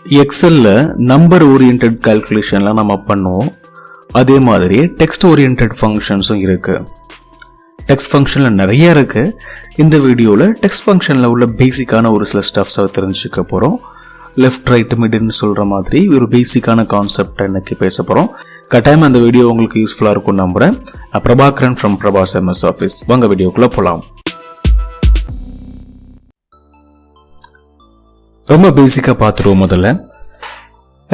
எக்ஸல்ல number orient கால்குலேஷன்லாம் நம்ம பண்ணுவோம். அதே மாதிரி டெக்ஸ்ட் ஓரியன்ட் ஃபங்க்ஷன்ஸும் இருக்கு. டெக்ஸ்ட் ஃபங்க்ஷனில் நிறைய இருக்கு. இந்த வீடியோவில் டெக்ஸ்ட் ஃபங்க்ஷனில் உள்ள பேசிக்கான ஒரு சில ஸ்டப்ஸை தெரிஞ்சுக்க போகிறோம். லெஃப்ட் ரைட் மிட்னு சொல்கிற மாதிரி ஒரு பேசிக்கான கான்செப்டை இன்னைக்கு பேச போகிறோம். கட்டாயம் அந்த வீடியோ உங்களுக்கு யூஸ்ஃபுல்லாக இருக்கும் நம்புகிறேன். Prabhakaran from Prabhas MSOffice. வாங்க வீடியோக்குள்ளே போகலாம். ரொம்ப பேசிக்காக பார்த்துருவோம். முதல்ல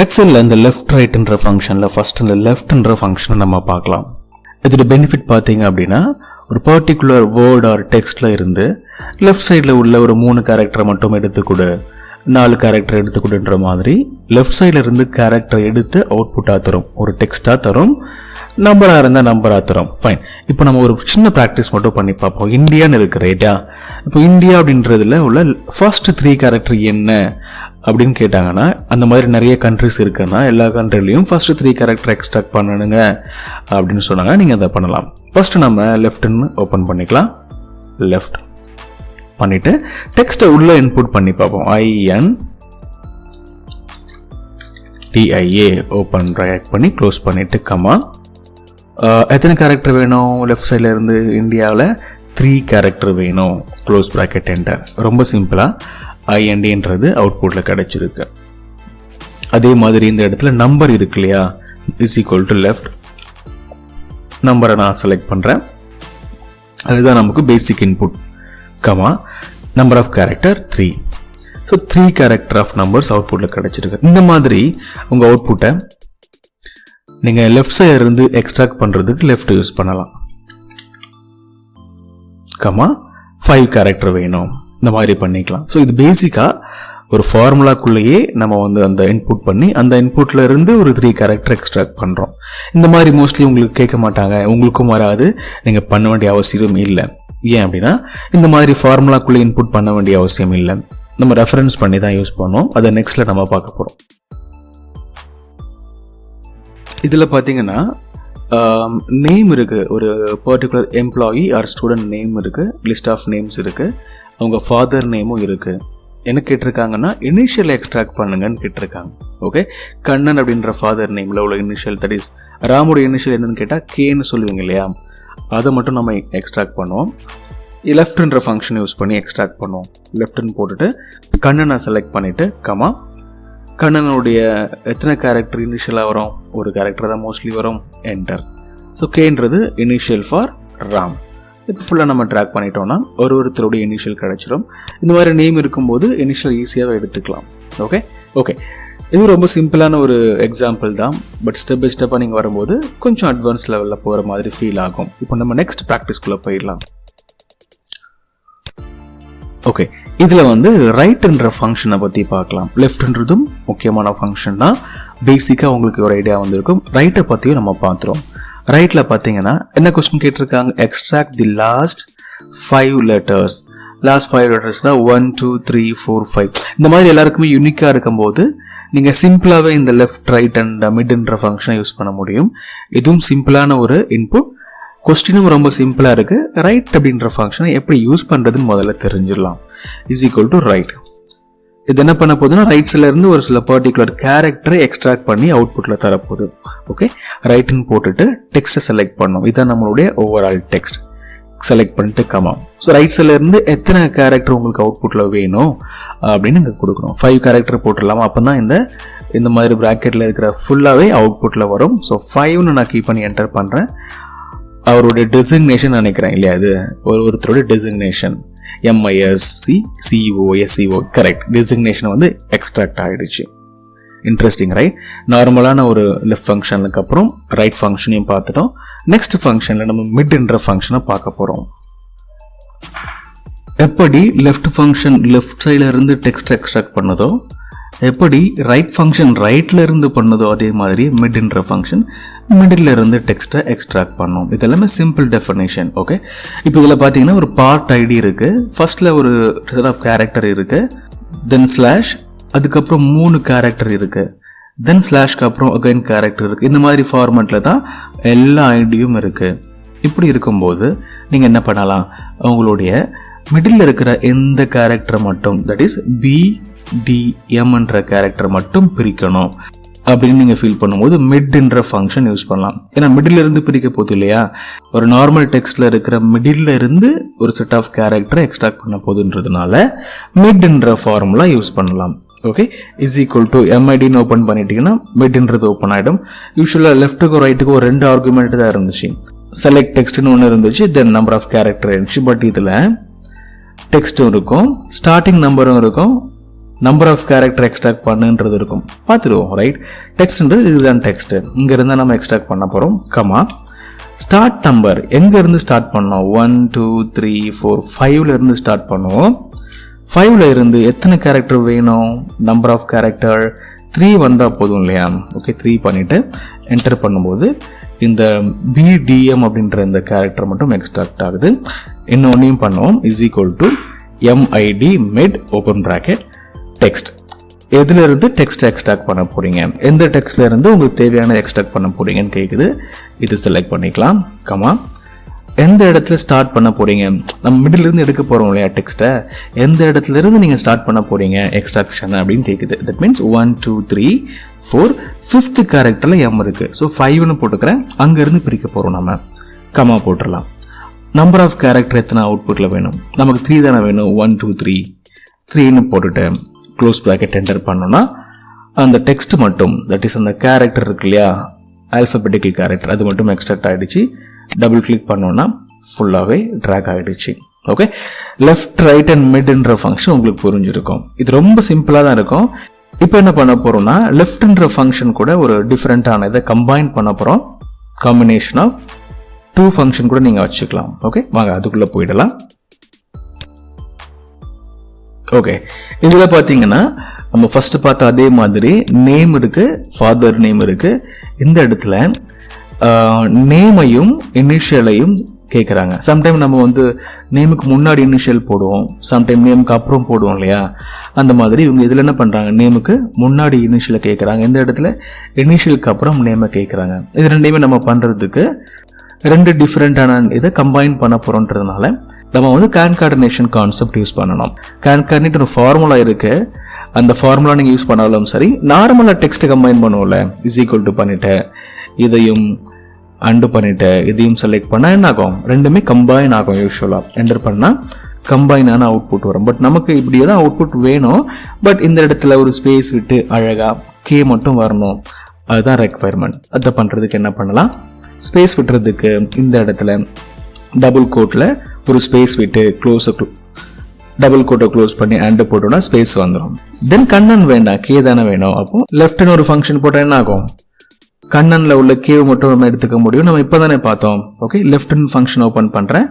எக்ஸலில் இந்த லெஃப்ட் ரைட்ன்ற ஃபங்க்ஷனில் ஃபர்ஸ்ட் இந்த லெஃப்ட்ன்ற ஃபங்க்ஷனை நம்ம பார்க்கலாம். இதோட பெனிஃபிட் பார்த்தீங்க அப்படின்னா ஒரு பர்டிகுலர் வேர்ட் ஆர் டெக்ஸ்டில் இருந்து லெஃப்ட் சைடில் உள்ள ஒரு 3 கேரக்டரை மட்டும் எடுத்துக்கூட 4 கேரக்டர் எடுத்துக்கூடன்ற மாதிரி லெஃப்ட் சைடில் இருந்து கேரக்டரை எடுத்து அவுட்புட்டாக தரும். ஒரு டெக்ஸ்டாக தரும், நம்பராக இருந்தால் நம்பராக தரும். ஃபைன். இப்போ நம்ம ஒரு சின்ன ப்ராக்டிஸ் மட்டும் பண்ணி பார்ப்போம். இந்தியான்னு இருக்கு ரைட்டா? இப்போ இந்தியா அப்படின்றதுல உள்ள ஃபர்ஸ்ட் 3 கேரக்டர் என்ன அப்படின்னு கேட்டாங்கன்னா, அந்த மாதிரி நிறைய கண்ட்ரிஸ் இருக்குன்னா எல்லா கண்ட்ரிலையும் ஃபர்ஸ்ட் 3 கேரக்டர் எக்ஸ்ட்ராக்ட் பண்ணணுங்க அப்படின்னு சொன்னாங்க. நீங்கள் அதை பண்ணலாம். ஃபர்ஸ்ட் நம்ம லெஃப்ட்னு ஓப்பன் பண்ணிக்கலாம். லெஃப்ட் பண்ணிட்டு டெக்ஸ்ட்டை உள்ள இன்புட் பண்ணி பார்ப்போம். INTIA ஓப்பன் ரைட் பண்ணி க்ளோஸ் பண்ணிட்டு கமா. எத்தனை கேரக்டர் வேணும்? லெஃப்ட் சைடில் இருந்து இந்தியாவில் 3 கேரக்டர் வேணும். Close bracket enter. ரொம்ப சிம்பிளாக INDன்றது அவுட்புட்டில் கிடைச்சிருக்கு. அதே மாதிரி இந்த இடத்துல நம்பர் இருக்கு இல்லையா, இஸ் ஈக்குவல் டு லெஃப்ட். நம்பரை நான் செலக்ட் பண்ணுறேன். அதுதான் நமக்கு basic input. Comma number of character 3. So 3 character of numbers அவுட்புட்டில் கிடைச்சிருக்கு. இந்த மாதிரி உங்கள் அவுட்புட்டை நீங்கள் லெஃப்ட் சைடில் இருந்து எக்ஸ்ட்ராக்ட் பண்ணுறதுக்கு லெஃப்ட் யூஸ் பண்ணலாம். கமா 5 கேரக்டர் வேணும், இந்த மாதிரி பண்ணிக்கலாம். ஸோ இது பேசிக்காக ஒரு ஃபார்முலாக்குள்ளேயே நம்ம அந்த இன்புட் பண்ணி அந்த இன்புட்ல இருந்து ஒரு 3 கேரக்டர் எக்ஸ்ட்ராக்ட் பண்ணுறோம். இந்த மாதிரி மோஸ்ட்லி உங்களுக்கு கேட்க மாட்டாங்க, உங்களுக்கும் வராது, நீங்கள் பண்ண வேண்டிய அவசியம் இல்லை. ஏன் அப்படின்னா இந்த மாதிரி ஃபார்முலாக்குள்ளே இன்புட் பண்ண வேண்டிய அவசியம் இல்லை. நம்ம ரெஃபரன்ஸ் பண்ணி தான் யூஸ் பண்ணோம். அதை நெக்ஸ்ட்ல நம்ம பார்க்க போகிறோம். இதில் பார்த்தீங்கன்னா நேம் இருக்கு. ஒரு particular employee or student name இருக்கு. லிஸ்ட் ஆஃப் நேம்ஸ் இருக்கு. அவங்க ஃபாதர் நேமும் இருக்கு. என்ன கேட்டிருக்காங்கன்னா இனிஷியல் எக்ஸ்ட்ராக்ட் பண்ணுங்கன்னு கேட்டிருக்காங்க. ஓகே, கண்ணன் அப்படின்ற ஃபாதர் நேம்ல உள்ள இனிஷியல், தட் இஸ் ராமுடைய இனிஷியல் என்னன்னு கேட்டால் கேன்னு சொல்லுவீங்க இல்லையா, அதை மட்டும் நம்ம எக்ஸ்ட்ராக்ட் பண்ணுவோம். லெஃப்ட்ன்ற ஃபங்க்ஷன் யூஸ் பண்ணி எக்ஸ்ட்ராக்ட் பண்ணுவோம். லெஃப்ட்னு போட்டுட்டு கண்ணனை செலக்ட் பண்ணிட்டு கமா கண்ணனுடைய எத்தனை கேரக்டர் இனிஷியலாக வரும்? ஒரு கேரக்டர் தான் மோஸ்ட்லி வரும். என்டர். ஸோ கேன்றது இனிஷியல் ஃபார் ராம். இப்போ ஃபுல்லாக நம்ம ட்ராக் பண்ணிட்டோம்னா ஒருத்தருடைய இனிஷியல் கிடைச்சிடும். இந்த மாதிரி நேம் இருக்கும்போது இனிஷியல் ஈஸியாக எடுத்துக்கலாம். ஓகே ஓகே இது ரொம்ப சிம்பிளான ஒரு எக்ஸாம்பிள் தான். பட் ஸ்டெப் பை ஸ்டெப்பாக நீங்கள் வரும்போது கொஞ்சம் அட்வான்ஸ் லெவலில் போகிற மாதிரி ஃபீல் ஆகும். இப்போ நம்ம நெக்ஸ்ட் ப்ராக்டிஸ்குள்ளே போயிடலாம். ஓகே, இதில் ரைட்ன்ற ஃபங்க்ஷனை பற்றி பார்க்கலாம். லெஃப்ட்ன்றதும் முக்கியமான ஃபங்க்ஷன் தான். பேசிக்காக உங்களுக்கு ஒரு ஐடியா வந்திருக்கும். ரைட்டை பற்றியும் நம்ம பார்த்துருவோம். ரைட்டில் பார்த்தீங்கன்னா என்ன கொஸ்டின் கேட்டிருக்காங்க? Extract the last 5 letters. Last 5 லெட்டர்ஸ்னால் 1 2 3 4 5. இந்த மாதிரி எல்லாருக்குமே யூனிக்காக இருக்கும்போது நீங்கள் சிம்பிளாகவே இந்த லெஃப்ட் ரைட் அண்ட் மிட்ன்ற ஃபங்க்ஷனை யூஸ் பண்ண முடியும். இதுவும் சிம்பிளான ஒரு இன்புட். கொஸ்டினும் ரொம்ப சிம்பிளாக இருக்குது. ரைட் அப்படின்ற ஃபங்க்ஷனை எப்படி யூஸ் பண்ணுறதுன்னு முதல்ல தெரிஞ்சிடலாம். Is equal to right. இது என்ன பண்ண போகுதுன்னா ரைட் சைடில் இருந்து ஒரு சில பர்டிகுலர் கேரக்டரை எக்ஸ்ட்ராக்ட் பண்ணி அவுட்புட்டில் தரப்போகுது. ஓகே, ரைட்டுன்னு போட்டுட்டு டெக்ஸ்ட்டை செலக்ட் பண்ணோம். இதுதான் நம்மளுடைய ஓவரால் டெக்ஸ்ட். செலக்ட் பண்ணிட்டு கமா. ஸோ ரைட் சைடில் இருந்து எத்தனை கேரக்டர் உங்களுக்கு அவுட்புட்டில் வேணும் அப்படின்னு இங்கே கொடுக்கணும். 5 கேரக்டர் போட்டுடலாமா? அப்போ தான் இந்த மாதிரி ப்ராக்கெட்டில் இருக்கிற ஃபுல்லாகவே அவுட்புட்டில் வரும். ஸோ 5ன்னு நான் கீப் பண்ணி என்டர் பண்ணுறேன். அவருடைய டெசிக்னேஷன் நினைக்கிறேன் இல்லையா, அது ஒருத்தருடைய designation MISCCOSCO. Correct. Designation extract ஆகிடுச்சு. Interesting right? நார்மலான ஒரு லெஃப்ட் ஃபங்க்ஷனுக்கு அப்புறம் ரைட் ஃபங்க்ஷனையும் பார்த்துட்டோம். நெக்ஸ்ட் ஃபங்க்ஷனில் நம்ம மிட்ன்ற ஃபங்க்ஷனை பார்க்க போகிறோம். எப்படி லெஃப்ட் ஃபங்க்ஷன் லெஃப்ட் சைடில் இருந்து டெக்ஸ்ட் எக்ஸ்ட்ராக்ட் பண்ணதோ, எப்படி ரைட் ஃபங்க்ஷன் ரைட்ல இருந்து பண்ணதோ, அதே மாதிரி மிட்ன்ற ஃபங்க்ஷன் மிடில் இருந்து டெக்ஸ்ட்டை எக்ஸ்ட்ராக்ட் பண்ணோம். இதெல்லாமே சிம்பிள் டெஃபினேஷன். ஓகே, இப்போ இதில் பார்த்தீங்கன்னா ஒரு பார்ட் ஐடி இருக்கு. ஃபர்ஸ்ட்ல ஒரு செட் ஆஃப் கேரக்டர் இருக்கு, தென் ஸ்லாஷ், அதுக்கப்புறம் 3 கேரக்டர் இருக்கு, தென் ஸ்லாஷ்க்கு அப்புறம் அகைன் கேரக்டர் இருக்கு. இந்த மாதிரி ஃபார்மேட்ல தான் எல்லா ஐடியும் இருக்கு. இப்படி இருக்கும்போது நீங்கள் என்ன பண்ணலாம்? உங்களுடைய மிடில் இருக்கிற எந்த கேரக்டரை மட்டும், தட் இஸ் B என்ற கேரக்டர் மட்டும் பிரிக்கணும் அப்படின்னு நீங்கள் ஃபீல் பண்ணும்போது மிட்ன்ற ஃபங்க்ஷன் யூஸ் பண்ணலாம். ஏன்னா மிடில் இருந்து பிரிக்க போகுது இல்லையா, ஒரு நார்மல் டெக்ஸ்ட்டில் இருக்கிற மிடில் இருந்து ஒரு செட் ஆஃப் கேரக்டரை எக்ஸ்ட்ராக்ட் பண்ண போகுதுன்றதுனால மிட்ன்ற ஃபார்முலா யூஸ் பண்ணலாம். ஓகே, இஸ் ஈக்குவல் டு எம்ஐடின்னு ஓப்பன் பண்ணிட்டீங்கன்னா மிட்ன்றது ஓப்பன் ஆகிடும். யூஸ்வலாக லெஃப்ட்டுக்கும் ரைட்டுக்கும் ஒரு 2 ஆர்குமெண்ட் தான் இருந்துச்சு. செலக்ட் டெக்ஸ்ட்னு ஒன்று இருந்துச்சு, தென் நம்பர் ஆஃப் கேரக்டர் இருந்துச்சு. பட் இதில் டெக்ஸ்ட்டும் இருக்கும், ஸ்டார்டிங் நம்பரும் இருக்கும், நம்பர் ஆஃப் கேரக்டர் எக்ஸ்ட்ராக்ட் பண்ணுன்றது இருக்கும். பார்த்துருவோம். ரைட், டெக்ஸ்ட்ன்றது இதுதான் டெக்ஸ்ட். இங்கே இருந்தால் நம்ம எக்ஸ்ட்ராக்ட் பண்ண போகிறோம். கமா ஸ்டார்ட் நம்பர் எங்கேருந்து ஸ்டார்ட் பண்ணோம்? 1 2 3 4 5ல இருந்து ஸ்டார்ட் பண்ணுவோம். 5ல இருந்து எத்தனை கேரக்டர் வேணும்? நம்பர் ஆஃப் கேரக்டர் 3 வந்தால் போதும் இல்லையா? ஓகே, 3 பண்ணிவிட்டு என்டர் பண்ணும்போது இந்த BDM அப்படின்ற இந்த கேரக்டர் மட்டும் எக்ஸ்ட்ராக்ட் ஆகுது. இன்னொன்னையும் பண்ணுவோம். Is equal to MID mid open bracket text. எதுல இருந்து டெக்ஸ்ட் எக்ஸ்ட்ராக்ட் பண்ண போறீங்க, எந்த டெக்ஸ்ட்ல இருந்து உங்களுக்கு தேவையான எக்ஸ்ட்ராக்ட் பண்ண போறீங்கன்னு கேட்குது. இது செலக்ட் பண்ணிக்கலாம். கமா எந்த இடத்துல ஸ்டார்ட் பண்ண போறீங்க, நம்ம மிடில் இருந்து எடுக்க போறோம் இல்லையா டெக்ஸ்ட்டை, எந்த இடத்துல இருந்து நீங்க ஸ்டார்ட் பண்ண போறீங்க எக்ஸ்ட்ராக்ஷன் அப்படின்னு கேட்குது. தட் மீன்ஸ் 1 2 3 4 5th கேரக்டர்ல M இருக்கு. ஸோ 5ன்னு போட்டுக்கிறேன். அங்க இருந்து பிரிக்க போறோம் நம்ம. கமா போட்டுடலாம். நம்பர் ஆஃப் கேரக்டர் எத்தனை அவுட்புட்ல வேணும்? நமக்கு 3 தானே வேணும். 1 2 3 3ன்னு போட்டுட்டு க்ளோஸ் ப்ராக்கெட் என்டர் பண்ணோம்னா அந்த டெக்ஸ்ட் மட்டும், தட் இஸ் அந்த கேரக்டர் இருக்கு இல்லையா, ஆல்பபெட்டிக்கல் கேரக்டர், அது மட்டும் எக்ஸ்ட்ராக்ட் ஆகிடுச்சு. டபுள் கிளிக் பண்ணோன்னா ஃபுல்லாகவே ட்ராக் ஆகிடுச்சு. ஓகே, லெஃப்ட் ரைட் அண்ட் மிட்ன்ற ஃபங்க்ஷன் உங்களுக்கு புரிஞ்சிருக்கும். இது ரொம்ப சிம்பிளாக தான் இருக்கும். இப்போ என்ன பண்ண போகிறோம்னா லெஃப்ட்ன்ற ஃபங்க்ஷன் கூட ஒரு டிஃப்ரெண்ட்டான இதை கம்பைன் பண்ண போகிறோம். காம்பினேஷன் ஆஃப் 2 ஃபங்க்ஷன் கூட நீங்கள் வச்சுக்கலாம். ஓகே, வாங்க அதுக்குள்ளே போயிடலாம். ஓகே, இதில் பார்த்தீங்கன்னா நம்ம ஃபர்ஸ்ட் பார்த்த அதே மாதிரி நேம் இருக்கு, ஃபாதர் நேம் இருக்கு. இந்த இடத்துல நேமையும் இனிஷியலையும் கேட்குறாங்க. சம்டைம் நம்ம வந்து நேமுக்கு முன்னாடி இனிஷியல் போடுவோம், சம்டைம் நேமுக்கு அப்புறம் போடுவோம் இல்லையா. அந்த மாதிரி இவங்க இதில் என்ன பண்ணுறாங்க, நேமுக்கு முன்னாடி இனிஷியலை கேட்குறாங்க, இந்த இடத்துல இனிஷியலுக்கு அப்புறம் நேமை கேட்குறாங்க. இது ரெண்டையுமே நம்ம பண்ணுறதுக்கு 2 டிஃப்ரெண்டான இதை கம்பைன் பண்ண போகிறோன்றதுனால நம்ம வந்து கான்கார்டினேஷன் கான்செப்ட் யூஸ் பண்ணணும். கான்கார்டினேட் ஒரு ஃபார்முலா இருக்கு, அந்த ஃபார்முலா நீங்கள் யூஸ் பண்ணாலும் சரி, நார்மலாக டெக்ஸ்ட் கம்பைன் பண்ணுவோம்ல, இஸ் ஈக்குவல் டு பண்ணிட்டு இதையும் அண்டு பண்ணிட்டு இதையும் செலக்ட் பண்ணால் என்ன ஆகும், ரெண்டுமே கம்பைன் ஆகும். யூஸ்வலாக என்டர் பண்ணால் கம்பைனான அவுட்புட் வரும். பட் நமக்கு இப்படியே தான் அவுட்புட் வேணும். பட் இந்த இடத்துல ஒரு ஸ்பேஸ் விட்டு அழகாக கே மட்டும் வரணும், அதுதான் ரெக்வயர்மெண்ட். அதை பண்ணுறதுக்கு என்ன பண்ணலாம், ஸ்பேஸ் விட்டுறதுக்கு இந்த இடத்துல டபுள் கோட்டில் ஒரு ஸ்பேஸ் விட்டு டபுள் கோட்டை க்ளோஸ் பண்ணி அண்டு போட்டோம்னா ஸ்பேஸ் வந்துடும். தென் கண்ணன் வேண்டாம், கே தானே வேணும். அப்போ லெஃப்ட்னு ஒரு ஃபங்க்ஷன் போட்டால் என்ன ஆகும், கண்ணனில் உள்ள கேவை மட்டும் நம்ம எடுத்துக்க முடியும். நம்ம இப்போ தானே பார்த்தோம். ஓகே, லெஃப்ட்னு ஃபங்க்ஷன் ஓப்பன் பண்ணுறேன்,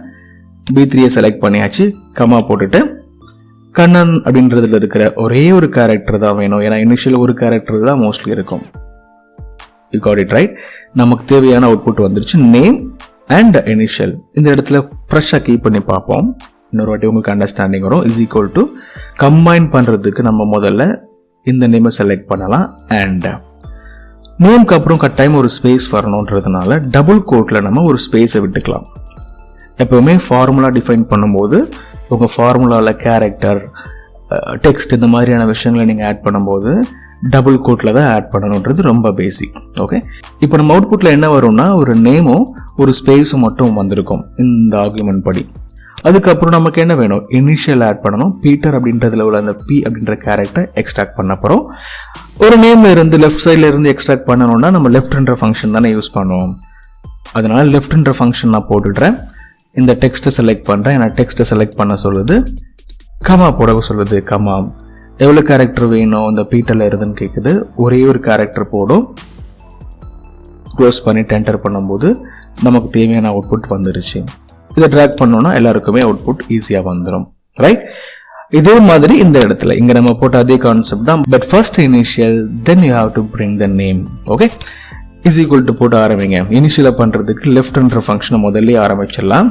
B3 செலக்ட் பண்ணியாச்சு. கமா போட்டுட்டு கண்ணன் அப்படின்றதுல இருக்கிற ஒரே ஒரு கேரக்டர் தான் வேணும். ஏன்னா இனிஷியல் ஒரு கேரக்டர் தான் மோஸ்ட்லி இருக்கும். You got it right. நமக்கு தேவையான அவுட்புட் வந்துருச்சு, நேம் அண்ட் இனிஷியல். இந்த இடத்துல ஃப்ரெஷ்ஷாக கீப் பண்ணி பார்ப்போம், இன்னொரு வாட்டி உங்களுக்கு அண்டர்ஸ்டாண்டிங் வரும். இஸ் ஈக்குவல் டு கம்பைன் பண்ணுறதுக்கு நம்ம முதல்ல இந்த நேமை செலக்ட் பண்ணலாம். அண்ட் நேம்க்கு அப்புறம் கட்டாயம் ஒரு ஸ்பேஸ் வரணுன்றதுனால டபுள் கோட்டில் நம்ம ஒரு ஸ்பேஸை விட்டுக்கலாம். எப்பவுமே ஃபார்முலா டிஃபைன் பண்ணும்போது உங்கள் ஃபார்முலாவில் கேரக்டர், டெக்ஸ்ட் இந்த மாதிரியான விஷயங்களை நீங்கள் ஆட் பண்ணும்போது டபுள் கோட்டில் தான் ஆட் பண்ணணுன்றது ரொம்ப பேசிக். ஓகே, இப்போ நம்ம அவுட்புட்டில் என்ன வரும்னா ஒரு நேமும் ஒரு ஸ்பேஸும் மட்டும் வந்திருக்கும் இந்த ஆர்குமெண்ட் படி. அதுக்கப்புறம் நமக்கு என்ன வேணும், இனிஷியல் ஆட் பண்ணணும். பீட்டர் அப்படின்றதுல உள்ள அந்த பி அப்படின்ற கேரக்டர் எக்ஸ்ட்ராக்ட் பண்ண போகிறோம். ஒரு நேம்ல இருந்து லெஃப்ட் சைடில் இருந்து எக்ஸ்ட்ராக்ட் பண்ணணும்னா நம்ம லெஃப்ட்ன்ற ஃபங்க்ஷன் தானே யூஸ் பண்ணுவோம். அதனால லெஃப்ட்ன்ற ஃபங்க்ஷன் நான் போட்டுடுறேன். இந்த டெக்ஸ்ட்டை செலக்ட் பண்ணுறேன், ஏன்னா டெக்ஸ்ட்டை செலக்ட் பண்ண சொல்லுது. கமா போட சொல்லுது. கமா எவ்வளோ கேரக்டர் வேணும் இந்த பீட்டரில் இருந்துன்னு கேட்குது. ஒரே ஒரு கேரக்டர் போடும். க்ளோஸ் பண்ணிட்டு என்டர் பண்ணும்போது நமக்கு தேவையான அவுட்புட் வந்துருச்சு. இதை ட்ராக் பண்ணோம்னா எல்லாருக்குமே அவுட்புட் ஈஸியாக வந்துடும். ரைட், இதே மாதிரி இந்த இடத்துல இங்கே நம்ம போட்ட அதே கான்செப்ட் தான். But first initial, then you have to bring the name. Okay, is equal to போட்டு ஆரம்பிங்க. இனிஷியலாக பண்ணுறதுக்கு லெஃப்ட்ன்ற ஃபங்க்ஷனை முதல்ல ஆரம்பிச்சிடலாம்.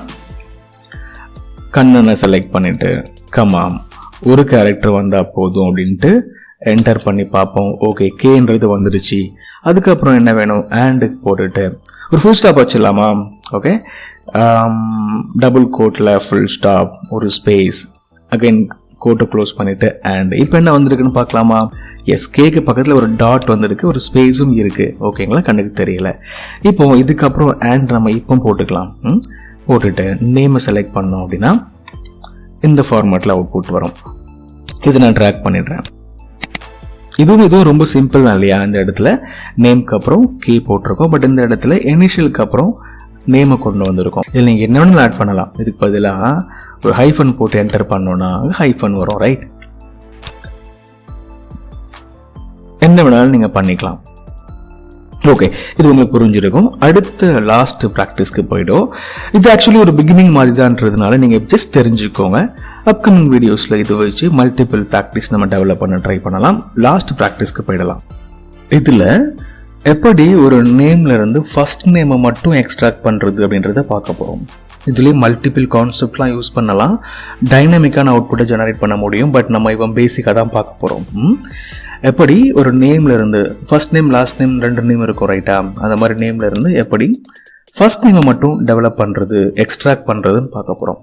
கண்ணனை செலக்ட் பண்ணிட்டு கமா ஒரு கேரக்டர் வந்தால் போதும் அப்படின்ட்டு என்டர் பண்ணி பார்ப்போம். ஓகே, கேன்றது வந்துடுச்சு. அதுக்கப்புறம் என்ன வேணும், ஆண்டு போட்டுட்டு ஒரு ஃபுல் ஸ்டாப் வச்சிடலாமா. ஓகே, டபுள் கோட்டில் ஃபுல் ஸ்டாப், ஒரு ஸ்பேஸ், அகைன் கோட்டை க்ளோஸ் பண்ணிட்டு அண்ட் இப்போ என்ன வந்திருக்குன்னு பார்க்கலாமா? எஸ், கேக்கு பக்கத்தில் ஒரு டாட் வந்திருக்கு, ஒரு ஸ்பேஸும் இருக்குது. ஓகேங்களா, கண்ணுக்கு தெரியல. இப்போ இதுக்கப்புறம் அண்ட் நம்ம இப்போ போட்டுக்கலாம். போட்டுட்டு நேமை செலக்ட் பண்ணோம் அப்படின்னா இந்த ஃபார்மேட்டில் அவுட்புட் வரும். இதை நான் ட்ராக் பண்ணிடுறேன். இதுவும் ரொம்ப சிம்பிள் தான் இல்லையா? இந்த இடத்துல நேம்க்கு அப்புறம் கீ போட்டிருக்கோம். பட் இந்த இடத்துல இனிஷியலுக்கு அப்புறம் நேமை கொண்டு வந்திருக்கோம். இதில் நீங்கள் என்ன வேணாலும் ஆட் பண்ணலாம். இதுக்கு பதிலாக ஒரு ஹைஃபன் போட்டு என்டர் பண்ணோன்னா ஹைஃபன் வரும். ரைட், என்ன வேணாலும் நீங்கள் பண்ணிக்கலாம். ஓகே, இது உங்களுக்கு புரிஞ்சிருக்கும். அடுத்த லாஸ்ட் ப்ராக்டிஸ்க்கு போய்டும். இது ஆக்சுவலி ஒரு பிகினிங் மாதிரி தான்றதுனால நீங்கள் ஜஸ்ட் தெரிஞ்சுக்கோங்க. அப்கமிங் வீடியோஸில் இது வச்சு மல்டிபிள் ப்ராக்டிஸ் நம்ம டெவலப் பண்ண ட்ரை பண்ணலாம். லாஸ்ட் ப்ராக்டிஸ்க்கு போயிடலாம். இதில் எப்படி ஒரு நேம்ல இருந்து ஃபர்ஸ்ட் நேமை மட்டும் எக்ஸ்ட்ராக்ட் பண்ணுறது அப்படின்றத பார்க்க போகிறோம். இதுலேயே மல்டிபிள் கான்செப்ட்லாம் யூஸ் பண்ணலாம். டைனமிக்கான அவுட்புட்டை ஜெனரேட் பண்ண முடியும். பட் நம்ம இவன் பேசிக்காக தான் பார்க்க போகிறோம். எப்படி ஒரு நேம்ல இருந்து first name last name 2 name இருக்கும் ரைட்டா? அந்த மாதிரி நேம்ல இருந்து எப்படி ஃபர்ஸ்ட் நேமை மட்டும் டெவலப் பண்ணுறது, எக்ஸ்ட்ராக்ட் பண்ணுறதுன்னு பார்க்க போகிறோம்.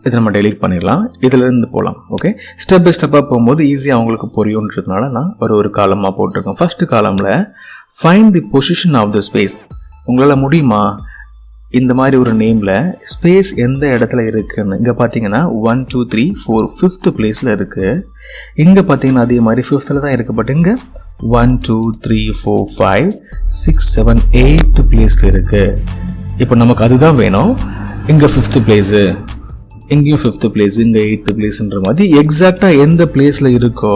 இதை நம்ம டெலீட் பண்ணிடலாம். இதுல இருந்து போகலாம். ஓகே, ஸ்டெப் பை ஸ்டெப்பாக போகும்போது ஈஸியாக அவங்களுக்கு புரியுன்றதுனால நான் ஒரு காலமாக போட்டிருக்கேன். ஃபர்ஸ்ட் காலமில் find the position of the space. உங்களால் முடியுமா இந்த மாதிரி ஒரு நேமில் ஸ்பேஸ் எந்த இடத்துல இருக்குன்னு? இங்கே பார்த்தீங்கன்னா 1 2 3 4 5th பிளேஸில் இருக்குது. இங்கே பார்த்தீங்கன்னா அதே மாதிரி 5th தான் இருக்குது. பட் இங்கே 1 2 3 4 5 6 7 8th பிளேஸில் இருக்குது. இப்போ நமக்கு அதுதான் வேணும். இங்கே 5th பிளேஸு, இங்கேயும் 5th பிளேஸ், இங்கே 8th பிளேஸ்ன்ற மாதிரி எக்ஸாக்டாக எந்த பிளேஸில் இருக்கோ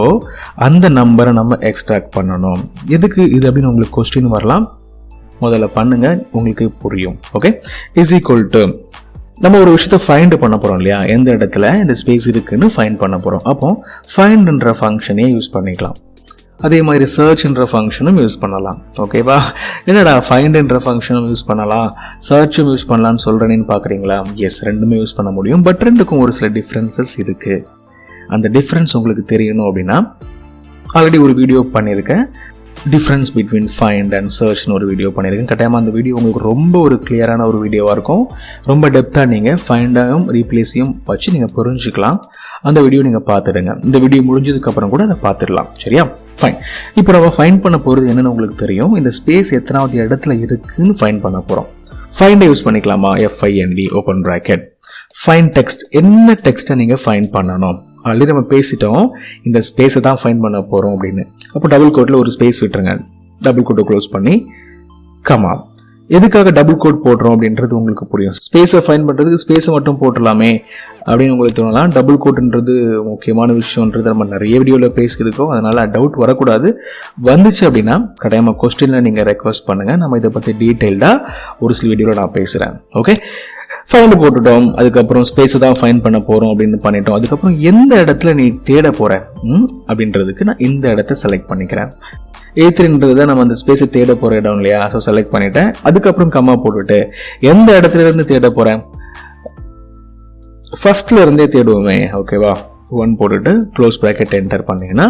அந்த நம்பரை நம்ம எக்ஸ்ட்ராக்ட் பண்ணணும். எதுக்கு இது அப்படின்னு உங்களுக்கு கொஸ்டின் வரலாம். முதல்ல பண்ணுங்க, உங்களுக்கு புரியும். ஓகே, இஸ் ஈக்குவல் டு நம்ம ஒரு விஷயத்தை ஃபைண்ட் பண்ண போகிறோம் இல்லையா? எந்த இடத்துல இந்த ஸ்பேஸ் இருக்குன்னு ஃபைண்ட் பண்ண போகிறோம். அப்போ ஃபைண்ட்ன்ற ஃபங்க்ஷனே யூஸ் பண்ணிக்கலாம். அதே மாதிரி சர்ச்ன்ற ஃபங்க்ஷனும் யூஸ் பண்ணலாம். ஓகேவா? என்னடா ஃபைண்ட்ன்ற ஃபங்க்ஷனும் யூஸ் பண்ணலாம், சர்ச்சும் யூஸ் பண்ணலாம்னு சொல்கிறேன்னு பார்க்குறீங்களா? எஸ், ரெண்டுமே யூஸ் பண்ண முடியும். பட் ரெண்டுக்கும் ஒரு சில டிஃப்ரென்சஸ் இருக்குது. அந்த டிஃப்ரென்ஸ் உங்களுக்கு தெரியணும் அப்படின்னா ஆல்ரெடி ஒரு வீடியோ பண்ணியிருக்கேன். டிஃப்ரென்ஸ் பிட்வீன் ஃபைண்ட் அண்ட் சர்ச்னு ஒரு வீடியோ பண்ணியிருக்கேன். கட்டாயமாக அந்த வீடியோ உங்களுக்கு ரொம்ப ஒரு கிளியரான ஒரு வீடியோவாக இருக்கும். ரொம்ப டெப்த்தாக நீங்கள் ஃபைண்டாகவும் ரீப்ளேஸையும் வச்சு நீங்கள் புரிஞ்சுக்கலாம். அந்த வீடியோ நீங்கள் பார்த்துடுங்க. இந்த வீடியோ முடிஞ்சதுக்கப்புறம் கூட அதை பார்த்துடலாம். சரியா? ஃபைன். இப்போ நம்ம ஃபைண்ட் பண்ண போகிறது என்னென்னு உங்களுக்கு தெரியும். இந்த ஸ்பேஸ் எத்தனாவது இடத்துல இருக்குன்னு ஃபைண்ட் பண்ண போகிறோம். ஃபைண்டை யூஸ் பண்ணிக்கலாமா? FIND open bracket. Find text. என்ன டெக்ஸ்ட்டை நீங்கள் ஃபைண்ட் பண்ணணும்? ஆல்ரெடி நம்ம பேசிட்டோம் இந்த ஸ்பேஸை தான் ஃபைண்ட் பண்ண போகிறோம் அப்படின்னு. அப்போ டபுள் கோட்டில் ஒரு ஸ்பேஸ் விட்டுருங்க. டபுள் கோட்டை க்ளோஸ் பண்ணி கமா. எதுக்காக டபுள் கோட் போடுறோம் அப்படின்றது உங்களுக்கு புரியும். ஸ்பேஸை ஃபைண்ட் பண்ணுறதுக்கு ஸ்பேஸை மட்டும் போட்டுடலாமே அப்படின்னு உங்களுக்கு தோணலாம். டபுள் கோட்ன்றது முக்கியமான விஷயம்ன்றது நம்ம நிறைய வீடியோவில் பேசியிருக்கோம். அதனால் டவுட் வரக்கூடாது. வந்துச்சு அப்படின்னா கட்டாயமாக கொஸ்டினில் நீங்கள் ரெக்வஸ்ட் பண்ணுங்கள். நம்ம இதை பற்றி டீட்டெயில்டாக ஒரு சில வீடியோவில் நான் பேசுகிறேன். ஓகே, ஃபைண்ட் போட்டுட்டோம். அதுக்கப்புறம் ஸ்பேஸை தான் ஃபைண்ட் பண்ண போகிறோம் அப்படின்னு பண்ணிட்டோம். அதுக்கப்புறம் எந்த இடத்துல நீ தேட போகிற அப்படின்றதுக்கு நான் இந்த இடத்த செலக்ட் பண்ணிக்கிறேன். A3ன்றது நம்ம அந்த ஸ்பேஸை தேட போகிற இடம் இல்லையா? ஸோ செலக்ட் பண்ணிட்டேன். அதுக்கப்புறம் கம்மா போட்டுட்டு எந்த இடத்துல இருந்து தேட போகிறேன்? ஃபர்ஸ்ட்ல இருந்தே தேடுவோமே. ஓகேவா? 1 போட்டுட்டு க்ளோஸ் ப்ராக்கெட் என்டர் பண்ணீங்கன்னா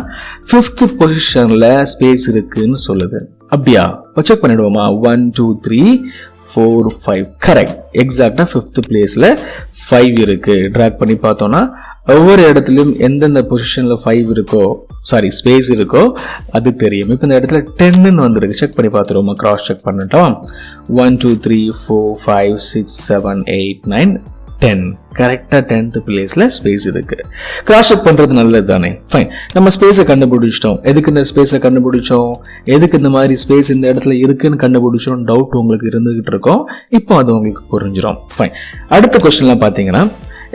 5th பொசிஷனில் ஸ்பேஸ் இருக்குன்னு சொல்லுது. அப்படியா? செக் பண்ணிடுவோமா? 1 2 3 4 5 கரெக்ட். எக்ஸாக்டா 5th பிளேஸ்ல 5 இருக்கு. ட்ராக் பண்ணி பார்த்தோம்னா ஒவ்வொரு இடத்துலையும் எந்தெந்த பொசிஷன்ல 5 இருக்கோ, சாரி ஸ்பேஸ் இருக்கோ அது தெரியும். இப்போ இந்த இடத்துல 10ன்னு வந்திருக்கு. செக் பண்ணி பார்த்துருவோமா? கிராஸ் செக் பண்ணிட்டோம். 1 2 3 4 5 6 7 8 9 10 கரெக்டாக 10th பிளேஸ்ல ஸ்பேஸ் இருக்கு. கிராஸ் செக் பண்றது நல்லது தானே? ஃபைன். நம்ம ஸ்பேஸை கண்டுபிடிச்சிட்டோம். எதுக்கு இந்த ஸ்பேஸை கண்டுபிடிச்சோம், எதுக்கு இந்த மாதிரி ஸ்பேஸ் இந்த இடத்துல இருக்குன்னு கண்டுபிடிச்சோம் டவுட் உங்களுக்கு இருந்துகிட்டு இருக்கோம். இப்போ அது உங்களுக்கு புரிஞ்சிடும். ஃபைன். அடுத்த கொஸ்டின்லாம் பார்த்தீங்கன்னா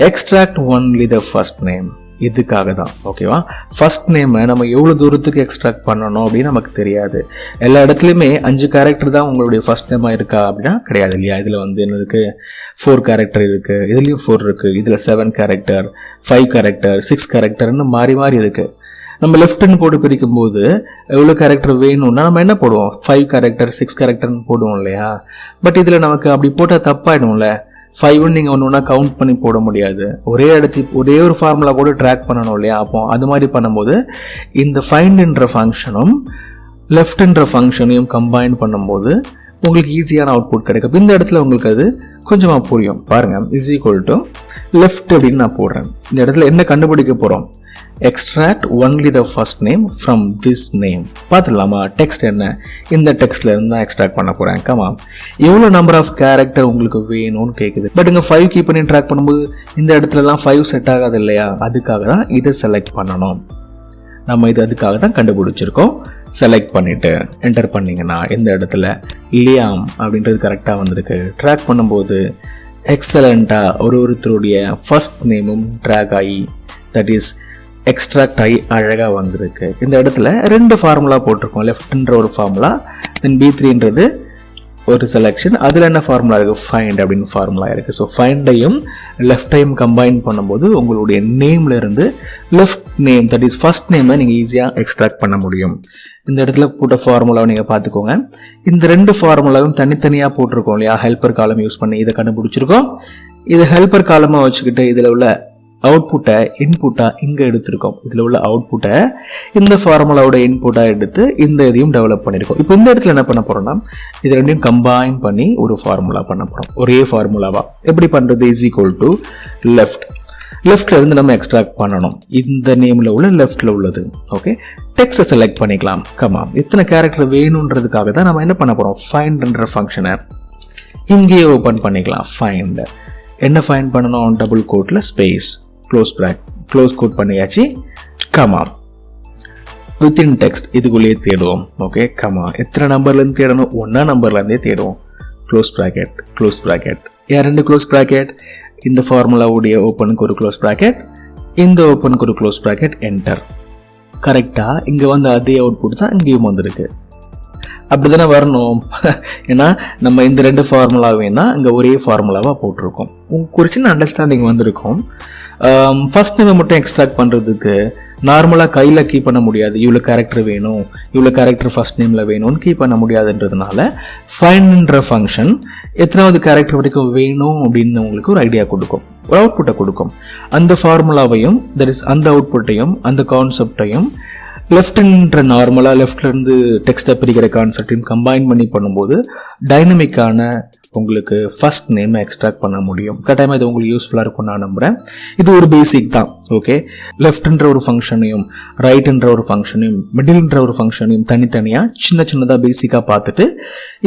extract only the first name. இதுக்காக தான். ஓகேவா? ஃபர்ஸ்ட் நேமை நம்ம எவ்வளோ தூரத்துக்கு எக்ஸ்ட்ராக்ட் பண்ணணும் அப்படின்னு நமக்கு தெரியாது. எல்லா இடத்துலையுமே 5 கேரக்டர் தான் உங்களுடைய ஃபர்ஸ்ட் நேமாக இருக்கா அப்படின்னா கிடையாது இல்லையா? இதில் வந்து என்ன இருக்குது? 4 கேரக்டர் இருக்குது. இதுலேயும் 4 இருக்குது. இதில் 7 கேரக்டர், 5 கேரக்டர், 6 கேரக்டர்னு மாறி மாறி இருக்குது. நம்ம லெஃப்ட்னு போட்டு பிரிக்கும் போது எவ்வளோ கேரக்டர் வேணும்னா நம்ம என்ன போடுவோம்? 5 கேரக்டர் 6 கேரக்டர்னு போடுவோம் இல்லையா? பட் இதில் நமக்கு அப்படி போட்டால் தப்பாயிடும்ல. 5 நீங்கள் ஒன்று ஒன்றா கவுண்ட் பண்ணி போட முடியாது. ஒரே ஒரு ஃபார்முலா கூட ட்ராக் பண்ணணும் இல்லையா? அப்போ அது மாதிரி பண்ணும்போது இந்த ஃபைண்ட்ன்ற ஃபங்க்ஷனும் லெஃப்ட்ன்ற ஃபங்க்ஷனையும் கம்பைன் பண்ணும்போது உங்களுக்கு ஈஸியான அவுட்புட் கிடைக்கும். இந்த இடத்துல உங்களுக்கு அது கொஞ்சமாக புரியும். பாருங்கள், இஸ் ஈக்குவல் டு லெஃப்ட் அப்படின்னு நான் போடுறேன். இந்த இடத்துல என்ன கண்டுபிடிக்க போகிறோம்? extract only the first name from this name. பார்த்துடலாமா? டெக்ஸ்ட் என்ன? இந்த டெக்ஸ்ட்ல இருந்து தான் எக்ஸ்ட்ராக்ட் பண்ண போகிறேன். கமா, எவ்வளோ நம்பர் ஆஃப் கேரக்டர் உங்களுக்கு வேணும்னு கேட்குது. பட் இங்கே 5 கீப் பண்ணி ட்ராக் பண்ணும்போது இந்த இடத்துலலாம் 5 செட் ஆகாது இல்லையா? அதுக்காக தான் இதை செலக்ட் பண்ணணும். நம்ம இது அதுக்காக தான் கண்டுபிடிச்சிருக்கோம். செலக்ட் பண்ணிவிட்டு என்டர் பண்ணிங்கன்னா இந்த இடத்துல லியாம் அப்படின்றது கரெக்டாக வந்திருக்கு. ட்ராக் பண்ணும்போது எக்ஸலண்ட்டாக ஒருத்தருடைய ஃபர்ஸ்ட் நேமும் ட்ராக் ஆகி தட் இஸ் எக்ஸ்ட்ராக்ட் ஆகி அழகாக வந்திருக்கு. இந்த இடத்துல 2 ஃபார்முலா போட்டிருக்கோம். லெஃப்ட்ன்ற ஒரு ஃபார்முலா, தென் B3ன்றது ஒரு செலெக்ஷன். அதில் என்ன ஃபார்முலா இருக்குது? ஃபைண்ட் அப்படின்னு ஃபார்முலா இருக்குது. ஸோ ஃபைண்டையும் லெஃப்டையும் கம்பைன் பண்ணும்போது உங்களுடைய நேம்ல இருந்து left name that is first நேமை நீங்கள் ஈஸியாக எக்ஸ்ட்ராக்ட் பண்ண முடியும். இந்த இடத்துல போட்ட ஃபார்முலாவை நீங்கள் பார்த்துக்கோங்க. இந்த 2 ஃபார்முலாவும் தனித்தனியாக போட்டிருக்கோம் இல்லையா? ஹெல்பர் காலம் யூஸ் பண்ணி இதை கண்டுபிடிச்சிருக்கோம். இதை ஹெல்பர் காலமாக வச்சுக்கிட்டு இதில் உள்ள அவுட்புட்டை இன்புட்டாக இங்கே எடுத்திருக்கோம். இதில் உள்ள அவுட்புட்டை இந்த ஃபார்முலாவோட இன்புட்டாக எடுத்து இந்த இதையும் டெவலப் பண்ணியிருக்கோம். இப்போ இந்த இடத்துல என்ன பண்ண போகிறோம்னா இது ரெண்டையும் கம்பைன் பண்ணி ஒரு ஃபார்முலா பண்ண போகிறோம். ஒரே ஃபார்முலாவா எப்படி பண்ணுறது? Is equal to left. லெஃப்ட்ல இருந்து நம்ம எக்ஸ்ட்ராக்ட் பண்ணணும். இந்த நேமில் உள்ள லெஃப்ட்ல உள்ளது. ஓகே, டெக்ஸ்ட்டை செலக்ட் பண்ணிக்கலாம். கமா, எத்தனை கேரக்டர் வேணுன்றதுக்காக தான் நம்ம என்ன பண்ண போகிறோம்? ஃபைண்ட்ன்ற ஃபங்க்ஷனை இங்கேயே ஓப்பன் பண்ணிக்கலாம். ஃபைண்ட் என்ன ஃபைண்ட் பண்ணணும்? டபுள் கோட்டில் ஸ்பேஸ் க்ளோஸ் கோட் பண்ணியாச்சு. கமா, வித்தின் டெக்ஸ்ட் இதுக்குள்ளேயே தேடுவோம். ஓகே, கமா, எத்தனை நம்பர்லேருந்து தேடணும்? 1 நம்பர்லேருந்தே தேடுவோம். க்ளோஸ் ப்ராக்கெட் ஏன் 2 க்ளோஸ் ப்ராக்கெட்? இந்த ஃபார்முலாவுடைய ஓப்பனுக்கு ஒரு க்ளோஸ் ப்ராக்கெட், இந்த ஓப்பனுக்கு ஒரு க்ளோஸ் ப்ராக்கெட், என்டர். கரெக்டாக இங்கே வந்து அதே அவுட்புட் தான் இங்கேயும் வந்திருக்கு. அப்படித்தானே வரணும். ஏன்னா நம்ம இந்த 2 ஃபார்முலாவேனா இங்கே ஒரே ஃபார்முலாவாக போட்டிருக்கோம். உங்களுக்கு ஒரு சின்ன அண்டர்ஸ்டாண்டிங் வந்திருக்கும். ஃபர்ஸ்ட் நேமை மட்டும் எக்ஸ்ட்ராக்ட் பண்ணுறதுக்கு நார்மலாக கையில் கீப் பண்ண முடியாது. இவ்வளோ கேரக்டர் வேணும், இவ்வளோ கேரக்டர் ஃபர்ஸ்ட் நேமில் வேணும்னு கீப் பண்ண முடியாதுன்றதுனால ஃபைண்ட்ன்ற ஃபங்க்ஷன் எத்தனாவது கேரக்டர் வரைக்கும் வேணும் அப்படின்னு உங்களுக்கு ஒரு ஐடியா கொடுக்கும், ஒரு அவுட்புட்டை கொடுக்கும். அந்த ஃபார்முலாவையும் தட் இஸ் அந்த அவுட்புட்டையும் அந்த கான்செப்டையும் லெஃப்ட்ன்ற நார்மலாக லெஃப்ட்லேருந்து டெக்ஸ்ட்டை பிரிக்கிற கான்செப்டையும் கம்பைன் பண்ணி பண்ணும்போது டைனமிக்கான உங்களுக்கு ஃபர்ஸ்ட் நேமை எக்ஸ்ட்ராக்ட் பண்ண முடியும். கட்டாயமாக இது உங்களுக்கு யூஸ்ஃபுல்லாக இருக்கும் நான் நம்புகிறேன். இது ஒரு பேசிக் தான். ஓகே, லெஃப்ட்ன்ற ஒரு ஃபங்க்ஷனையும் ரைட்ன்ற ஒரு ஃபங்க்ஷனையும் மிடில்ன்ற ஒரு ஃபங்க்ஷனையும் தனித்தனியாக சின்னதாக பேசிக்காக பார்த்துட்டு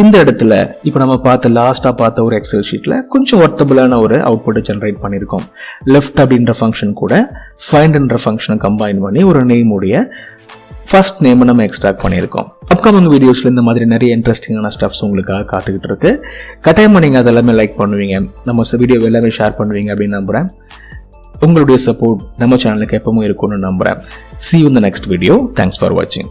இந்த இடத்துல இப்போ நம்ம லாஸ்ட்டாக பார்த்த ஒரு எக்ஸல் ஷீட்டில் கொஞ்சம் ஒர்த்தபிளான ஒரு அவுட்புட்டை ஜென்ரேட் பண்ணியிருக்கோம். லெஃப்ட் அப்படின்ற ஃபங்க்ஷன் கூட ஃபைண்ட்ன்ற ஃபங்க்ஷனை கம்பைன் பண்ணி ஒரு நேமுடைய ஃபர்ஸ்ட் நேம் நம்ம எக்ஸ்ட்ராக்ட் பண்ணியிருக்கோம். அப்கமிங் வீடியோஸ்ல இந்த மாதிரி நிறைய இன்ட்ரெஸ்டிங்கான ஸ்டப்ஸ் உங்களுக்காக காத்துக்கிட்டு இருக்கு. கட்டாயமாக நீங்கள் அதெல்லாமே லைக் பண்ணுவீங்க, நம்ம வீடியோ எல்லாமே ஷேர் பண்ணுவீங்க அப்படின்னு நம்புகிறேன். உங்களுடைய சப்போர்ட் நம்ம சேனலுக்கு எப்பவும் இருக்கும்னு நம்புகிறேன். See you in the next video. Thanks for watching.